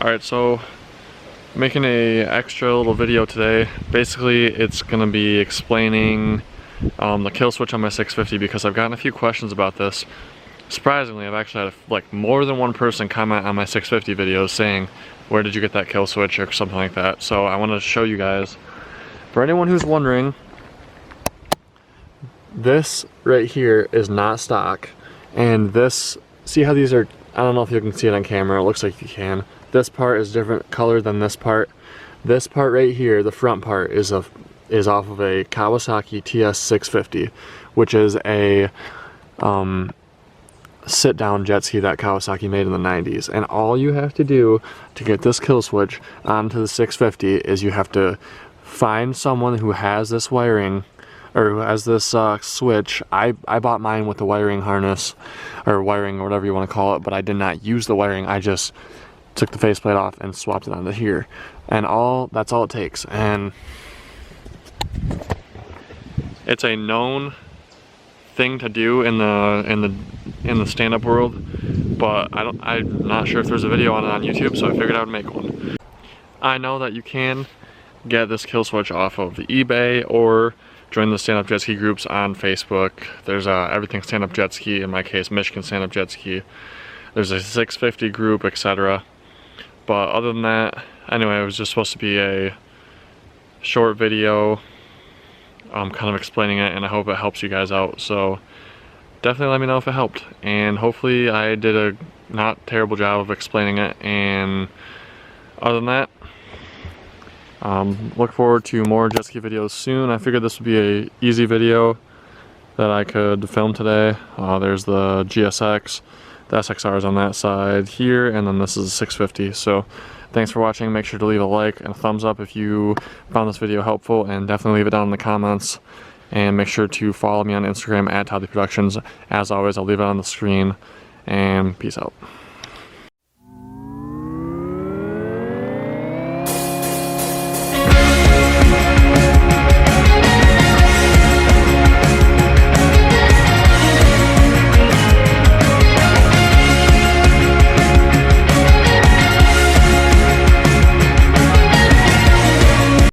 Alright, so making a extra little video today. Basically, it's gonna be explaining the kill switch on my 650 because I've gotten a few questions about this. Surprisingly, I've actually had like more than one person comment on my 650 videos saying, where did you get that kill switch or something like that. So I want to show you guys. For anyone who's wondering, this right here is not stock, and this, see how these are, I don't know if you can see it on camera, it looks like you can. This part is different color than this part. This part right here, the front part, is off of a Kawasaki TS650, which is a sit-down jet ski that Kawasaki made in the 90s. And all you have to do to get this kill switch onto the 650 is you have to find someone who has this wiring, or who has this switch. I bought mine with the wiring harness, or wiring, or whatever you want to call it, but I did not use the wiring. I just took the faceplate off and swapped it onto here. And that's all it takes. And it's a known thing to do in the stand-up world, but I'm not sure if there's a video on it on YouTube, so I figured I would make one. I know that you can get this kill switch off of the eBay or join the stand-up jet ski groups on Facebook. There's everything stand-up jet ski, in my case Michigan stand-up jet ski. There's a 650 group, etc. But other than that, anyway, it was just supposed to be a short video kind of explaining it, and I hope it helps you guys out. So definitely let me know if it helped, and hopefully I did a not terrible job of explaining it. And other than that, look forward to more jet ski videos soon. I figured this would be a easy video that I could film today. There's the GSX, the SXR is on that side here, and then this is a 650. So thanks for watching. Make sure to leave a like and a thumbs up if you found this video helpful, and definitely leave it down in the comments. And make sure to follow me on Instagram at ToddleyProductions. As always, I'll leave it on the screen, and peace out.